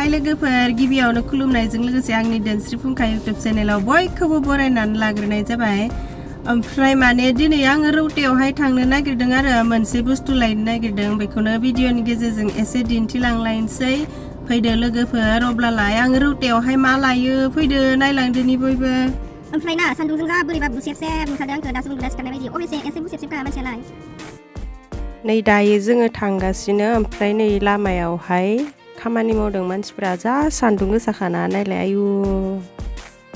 लोगोफोर गिबियावनो खुलुमनायजों लोगोसे आंनि दोनस्रि फुंखा इउटुब चेनेलाव बयखौबो बरायनानै लाग्रोनाय जाबाय। ओमफ्राय माने दिनै आङो रौतायावहाय थांनो नागिरदों आरो मोनसे बुस्थु लायनो नागिरदों, बेखौनो भिडिअनि गेजेरजों एसे दिन्थिलांलायनोसै। फैदो लोगोफोर, अब्लालाय आङो रौतायावहाय मा लायो फैदो नायलांदोनि बयबो। ओमफ्राय ना सान्दुंजों जा बोरैबा बुसेब-सेब नुथारदों आंखो दासो उन्दुना सिखारनाय बायदि। अबेसे एसे बुसेब-सेबखा मानसियालाय। नै दायो जोङो थांगासिनो, ओमफ्राय नै लामायावहाय खामानि मावदों मानसिफ्रा, जा सान्दुं गोसाखाना नायलाय आयु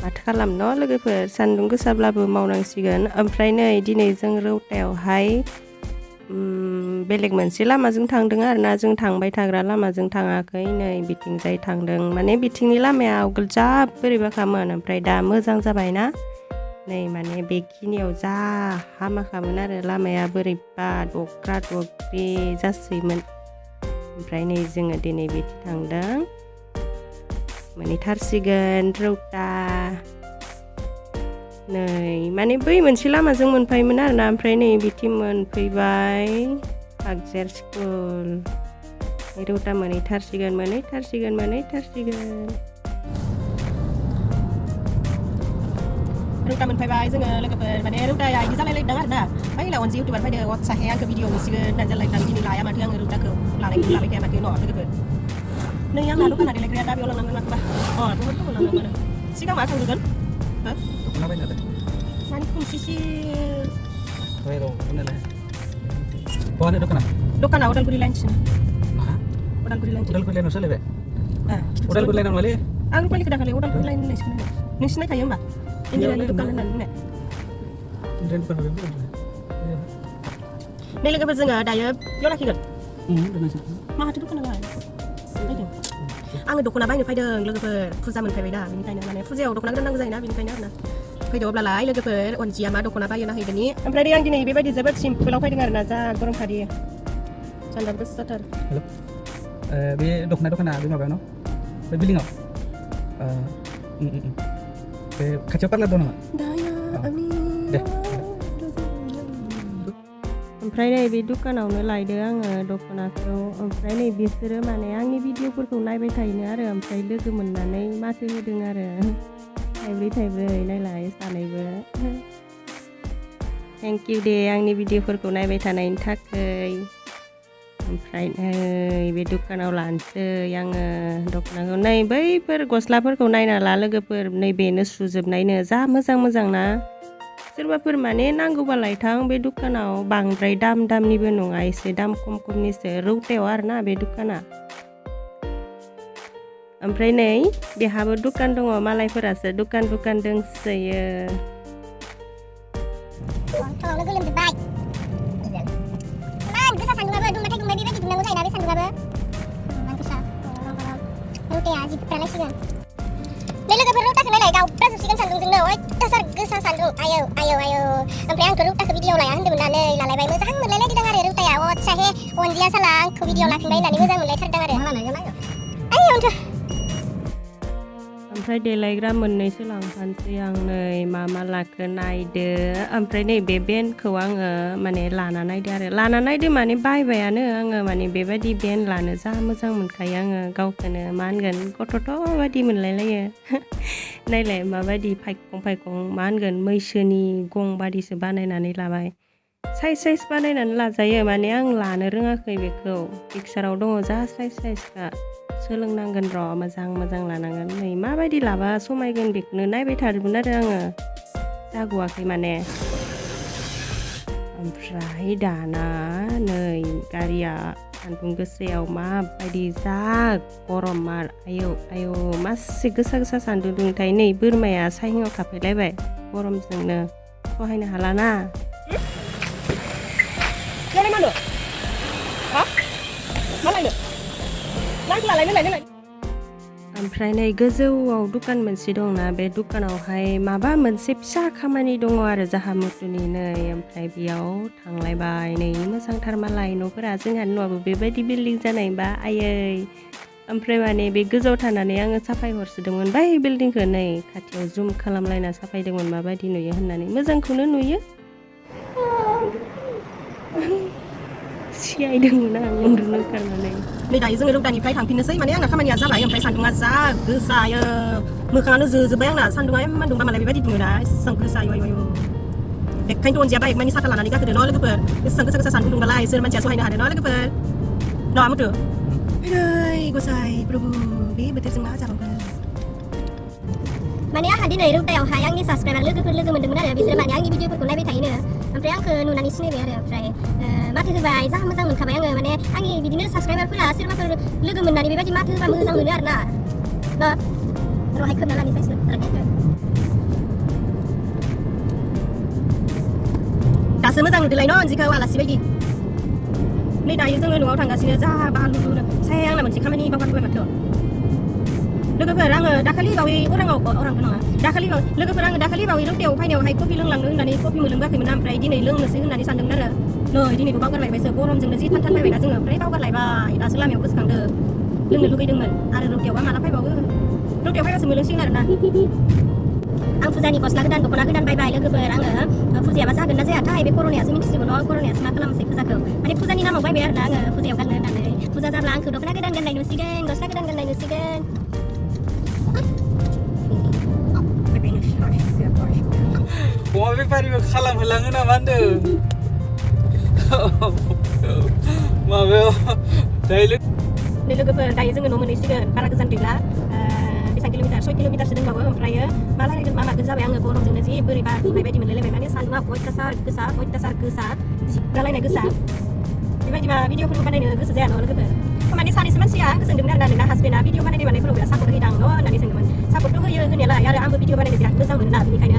माथो खालामनो लोगोफोर, सान्दुं गोसाब्लाबो मावनांसिगोन। ओमफ्राय नै दिनै जों रौतायावहाय बेलेग मोनसे लामाजों थांदों आरोना, जों थांबाय थाग्रा लामाजों थाङाखै, नै बिथिंजाय थांदों। माने बिथिंनि लामाया आवगोल जा बोरैबाखामोन, ओमफ्राय दा मोजां जाबायना। नै माने बेखिनियाव जा हामाखामोन आरो लामाया बोरैबा दख्रा दख्रि जासैमोन। ओमफ्राय नै जोङो दिनै बिथिं थांदों, मोनहैथारसिगोन रौता। नै माने बै मोनसे लामाजों मोनफायोमोन आरोना, ओमफ्राय नै बिथिं मोनफैबाय आगजेर स्कुल। रौता मोनहैथारसिगोन। रौता मोनफैबाय जोङो लोगोफोर, माने रौताया इदि जालायलायदों आरोना, फायला अनजि इउटुबार फैदों अत्साहे आंखौ भिडिअ नुसिगोन होननानै जालायदों। दिनै लाया माथो आङो रौताखौ, लानायखौ लाबाय थाया माथो न' लोगोफोर। नै आंना दखाना देलायग्राया दा बेयाव लांनांगोन माखौबा। बहुद दखान लांनांगोन। सिगां मा थांदोंमोन? दख'ना बायनो हादों। मानि खोमसिसि। बहानि दखाना? दखाना उदालगुरि लाइनसो। मा? उदालगुरि लाइन। उदालगुरि लाइनाव सोलायबाय? उदालगुरि लाइनाव नङालै। आं रुपालिखौ दाखालि उदालगुरि लाइन होननायसो खोनादों। नों सिनायखायो होमबा? इन्दिरानि दखान होननानै बुंनाय। नै लोगोफोर जोङो दायो बेयाव लाखिगोन। माथो दखानालाय? फैदों। आङो दख'ना बायनो फैदों लोगोफोर, फुजा मोनफैबाय दा, बेनिखायनो माने फुजायाव दख'ना गोदान नांगौ जायोना, बेनिखायनो आरोना। फैदो अब्लालाय लोगोफोर, अनजिया मा दख'ना बायो नाहैगोननि। ओमफ्राय आं दिनै बेबायदि जोबोद सिम्पोलाव फैदों आरोना, जा गरमखादि सान्दुं गोसाथार। हेल', बे दखाना बे माबायाव न'? बे बिल्डिंआव? बे खाथियाव पार्लार दं नामा? दे। ओमफ्राय नै बे दुखानावनो लायदो आङो दख'नाखौ। ओमफ्राय नै बिसोरो माने आंनि भिडिअफोरखौ नायबाय थायोनो आरो, ओमफ्राय लोगो मोननानै माथो होदों आरो। थाइब्रै नायलाय सानैबो। थेंक इउ दे आंनि भिडिअफोरखौ नायबाय थानायनि थाखाय। ओमफ्राय नै बे दुखानाव लानोसै आङो दख'नाखौ। नै बैफोर गस्लाफोरखौ नायना ला लोगोफोर, नै बेनो सुजोबनायनो, जा मोजां ना। सोरबाफोर माने नांगौबालाय थां बे दुखानाव, बांद्राय दामनिबो नङा, एसे दाम खमनिसो। रौतायाव आरोना बे दुखाना। ओमफ्राय नै बेहाबो दुखान दङ, मालायफोरासो दुखान दोंसोयो। फुङावनो गोलोमजोब्बाय। इमान गोसा सान्दुंआबो, दुंबाथाय दुंबाय बेबायदि दुंनांगौ जायोना बे सान्दुंआबो। इमान गोसा रौताया जिबख्रालायसिगोन। नै लोगोफोर रौताखौ नायलाय, गावब्राजोबसिगोन सान्दुंजोंनो, अयथासार गोसा सान्दुं। आयौ। ओमफ्राय आंथ' रौताखौ भिडिअ लाया होन्दोंमोन ना, नै लालायबाय। मोजां मोनलायलायदों आरो रौताया, अत्साहे अनजिया साला आंखौ भिडिअ लाफिनबाय होननानै मोजां मोनलायथारदों आरो। आयौ। ओमफ्राय देलायग्रा मोननैसो लांफानोसै आं। नै मा लाखो नायदो। ओमफ्राय नै बे बेन्डखौ आङो माने लाना नायदो माने बायबायानो आङो, माने बेबायदि बेन्ड लानो जा मोजां मोनखायो आङो गावखौनो, मा होनगोन गथ'थ' बायदि मोनलायलायो। नायलाय माबायदि फायखं मा होनगोन मैसोनि गं बादिसो बानायनानै लाबाय। साइज बानायनानै लाजायो, माने आं लानो रोङाखै बेखौ, पिक्साराव दङ जा साइजखा। सोलोंनांगोन र', मोजां लानांगोन। नै माबायदि लाबा समायगोन बेखौनो नायबाय थादोंमोन आरो आङो, जाग'वाखै माने। ओमफ्राय दाना नै गारिया सान्दुं गोसायाव माबायदि जा गरम मार, आयौ मासे गोसा सान्दुं दुंथाय। नै बोरमाया सायहायाव थाफैलायबाय गरमजोंनो, सहायनो हालाना। ओमफ्राय नै गोजौआव दुखान मोनसे दंना, बे दुखानावहाय माबा मोनसे फिसा खामानि दङ आरो जाहा मुथुनि। नै ओमफ्राय बेयाव थांलायबाय। नै मोजांथार मालाय न'फोरा, जोंहानि न'आबो बेबायदि बिल्डिं जानायबा आयै। ओमफ्राय माने बे गोजौआव थानानै आङो साफाय हरसोदोंमोन बै बिल्डिंखौ, नै खाथियाव जुम खालामलायना साफायदोंमोन माबायदि नुयो होननानै। मोजांखौनो नुयो। सियायदोंमोन आं उन्दुनो ओंखारनानै। नै दायो जोङो रौतानिफ्राय थांफिननोसै माने आंना खामानिया जाबाय ओमफ्राय सान्दुङा जा गोसायो मोखाङानो जोजोब्बाय आंना सान्दुङा इमान दुंबा मालाय बेबायदि दुङोना एसेबां गोसा आयु बेखायनोथ' अनजिया बाइक मानि साथा लानानै गाखोदो न' लोगोफोर एसेबां गोसा सान्दुं दुंबालाय सोर मानसिया सहायनो हादों न' लोगोफोर न' मुथु ओइ गसाइ प्रभु बे बोथोरजों मा जाबावगोन माने आंहा दिनै रौतायावहाय आंनि साबसक्राइबार लोगोफोर लोगो मोन्दोंमोन आरो बिसोरो माने आंनि भिडिअफोरखौ नायबाय थायोनो ओमफ्राय आंखौ नुनानै सिनायबाय आरो ओमफ्राय माथो होबाय जा मोजां मोनखाबाय आङो माने आंनि बिदिनो साबसक्राइबारफोरा सोरबाफोर लोगो मोननानै बेबायदि माथो होबा मोजां मोनो आरो ना रहाय खोबना लानि साइसो दासो मोजां नुदोलाय न' अन्जिखौ आलासि बायदि नै दायो जोङो न'आव थांगासिनो जा बालु साया आंना मोनसे खामानि बावगारबाय माथो लोगोफोर आङो दाखालि बावै अरांथ' नङा लोगोफोर आङो दाखालि बावै रौतायाव फैनायावहाय कफि लोंलांनो होननानै कफि मोनलोंगाखैमोन ओमफ्राय दिनै लोंनोसै होननानै सानदोंमोन आरो नै दिनैबो बावगारलायबायसो गरमजोंनो जि थान बायबायना जोङो ओमफ्राय बावगारलायबाय दासो लामायाव गोसोखांदो लोंनो लुगैदोंमोन आरो रौतायावबा माला फैबावो रौतायाव फैबासो मोनलोंसिगोन आरोना आं फुजानि गस्ला गोदान दख'ना गोदान बायबाय लोगोफोर आङो फुजायाबा जागोन ना जायाथाय बे कर'नायासो मिन्थिसिगौ न' कर'नायासो मा खालामसै फुजाखौ माने फुजानि नामाव बायबाय आरोना आङो फुजायाव गाननो होननानै फुजा जाब्ला आंखौ दख'ना गोदान गाननाय नुसिगोन गस्ला गोदान गाननाय नुसिगोन अमा बेफारिबो खालामहोलाङो नामा होनदों माबायाव दायो लोगोफोर दायो जोङो न' मोनहैसिगोन बारा गोजान गैला बेसेबां किल'मिटार 6 किल'मिटारसो दंबावो ओमफ्रायो मा रायलायगोन मा मागोन जाबाय आङो गरमजोंनो जि बोरैबा दुंनाय बायदि मोनलायलायबाय माने सान्दुङा अयथासार गोसा सिबलायनाय गोसा बेबायदिबा भिडिअफोरखौ बानायनो गोसो जाया न' लोगोफोर माने सानैसो मानसिया सोंदोंमोन आरोना नोंना हासबेन्डआ भिडिअ बानायनाय मानायफोराव बिराद सापर्ट होयोदां न' होननानै सोंदोंमोन सापर्टथ' होयो होनायालाय आरो आंबो भिडिअ बानायनो बिराद मोजां मोनोना बेनिखायनो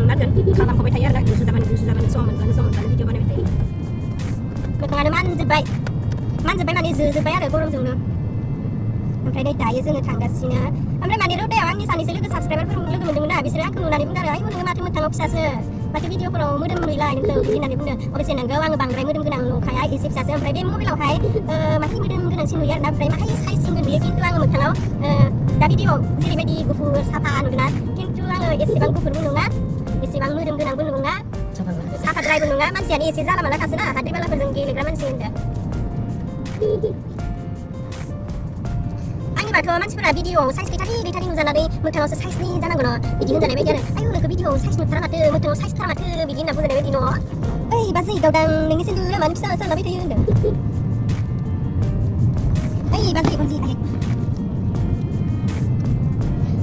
मा होनगोन खालामखाबाय थायो आरोना गुसु जाबानो सम मोनबानो भिडिअ बानायबाय थायो मोखाङानो मानजोब्बाय माने जोजोब्बाय आरो गरमजोंनो ओमफ्राय नै दायो जोङो थांगासिनो ओमफ्राय माने रौतायाव आंनि सानैसो लोगो साबसक्राइबारफोर लोगो मोन्दोंमोन ना बिसोरो आंखौ नुनानै बुंदों आरो नोङो माथो मोथाङाव फिसासो माथो भिडिअफोराव मोदोम नुयोलाय नोंखौ बिदि होननानै बुंदों अबयसे नोंगौ आङो बांद्राय मोदोम गोनां नंखाया एसे फिसासो ओमफ्राय बे मबाइलावहाय माहाय मोदोम गोनांसिन नुयो आरोना ओमफ्राय माहाय साइजसिनबो नुयो खिन्थु आङो मोथाङाव दा भिडिअआव जेरैबायदि गुफुर साफा नुदोंना खिन्थु आङो एसेबां गुफुरबो नङा एसेबां मोदोम गोनांबो नङा साफाद्रायबो नङा मानसियानो एसे जाला मालाखासो ना हाद्रि बालाफोरजों गेलेग्रा मानसि होनदों आंनिबाथ' मानसिफोरा भिडिअआव साइज गैथारि नुजानानै मोथाङावसो साइजनि जानांगौ न' बिदि होनजानाय बायदि आरो आयौ नोंखौ भिडिअआव साइज नुथारा माथो मोथाङाव साइज थारा माथो बिदि होनना बुंजानाय बायदि न' ओइ बाजै गावदां नोंनि सेन्दुरा मानो फिसा जालाबाय थायो होनदों ओइ बाजै अनजि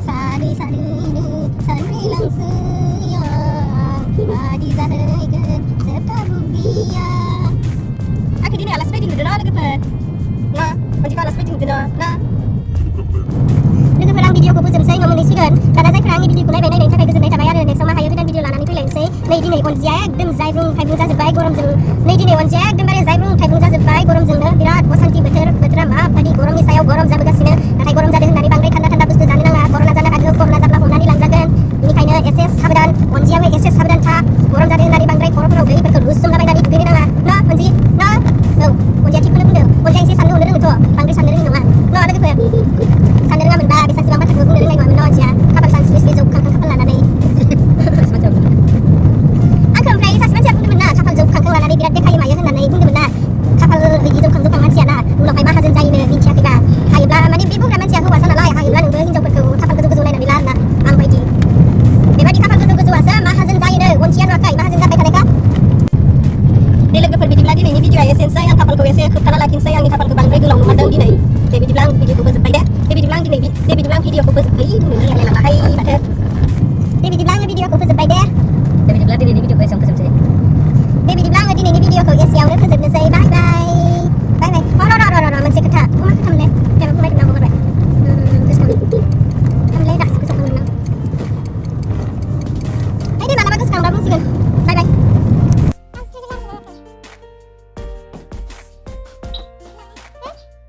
सानै सानैनो सानैलांसैया बादि जाहैगोन जोबथा बुब्लिया आंखौ दिनै आलासि बायदि नुदों ना लोगोफोर ना अनजिखौ आलासि बायदि नुदों ना लोगोफोर आं भिडिअखौ फोजोबनोसै न' मोनहैसिगोन दाना जायफोरा आंनि भिडिअखौ नायनायनि थाखाय गोजोननाय थाबाय आरो नेक्स्टआव मा हायो गोदान भिडिअ लानानै फैलायनोसै नै दिनै अनजिया एकदम जायब्रुं थाइब्रुं जाजोब्बाय गरमजों नै दिनै अनजिया एकदमबारे जायब्रुं थाइब्रुं जाजोब्बाय गरमजोंनो बिराद असान्थि बोथोरा माबायदि गरमनि सायाव गरम जाबोगासिनो नाथाय गरम जादों होननानै बांद्राय थान्दा बुस्थु जानो नाङा कर'ना जानो हागौ कर'ना जाब्ला हमनानै लांजागोन बेनिखायनो एसे साबधान अनजियाबो एसे साबधान था गरम जादों होननानै बांद्राय खर'फोराव दैफोरखौ रुजुमलाबायनानै दुगैनो नाङा ना अनजि ना औ अनजिया थिगखौनो बुंदों अनजिया एसे साननो हनो रोङोथ' बांद्राय साननो रोङि नङा न' लोगोफोर साननो रोङामोनबा बेसेबांसेबां बाथ्राखौ बुंनो रोंनाय नङामोन न' अनजिया खाफाल सानस्रि जौ खांखां खाफाल लानानै आंखौ ओमफ्राय सासे मानसिया बुंदोंमोन ना खाफाल जौ खांखां लानानै बिराद देखायो मायो होननानै बुंदोंमोन ना खाफाल बिदि जौ खांखां मानसिया ना उनावहाय माहाजोन जायोनो मिन्थियाखैबा हायोब्ला माने बे बुंग्रा मानसिया हौवासा नालाय हायोब्ला नोंबो हिनजावफोरखौ खाफाल गोजौ नायनानै ला आरोना आं बायदि बेबायदि खाफाल गोजौआसो माहाजोन जायोनो अनजिया नुवाखै माहाजोन जाबाय थानायखा दे लोगोफोर बिदिब्ला दिनैनि भिडिअआ एसेनोसै आं खाफालखौ एसे खोबथाना लाखिनोसै आंनि खाफालखौ बांद्राय गोलाव नुमारदों दिनै दे बिदिब्ला आं भिडिअखौ फोजोबबाय दे बिदिब्ला आं भिडिअखौ फोजोबबाय बुंनो रोंलायलाङाहाय माथो दे बिदिब्ला आङो भिडिअखौ फोजोबबाय दे बिदिब्ला दिनैनि भिडिअखौ एसेयावनो फोजोबनोसै दे बिदिब्ला आङो दिनैनि भिडिअखौ एसेयावनो फोजोबनोसै बाय बाय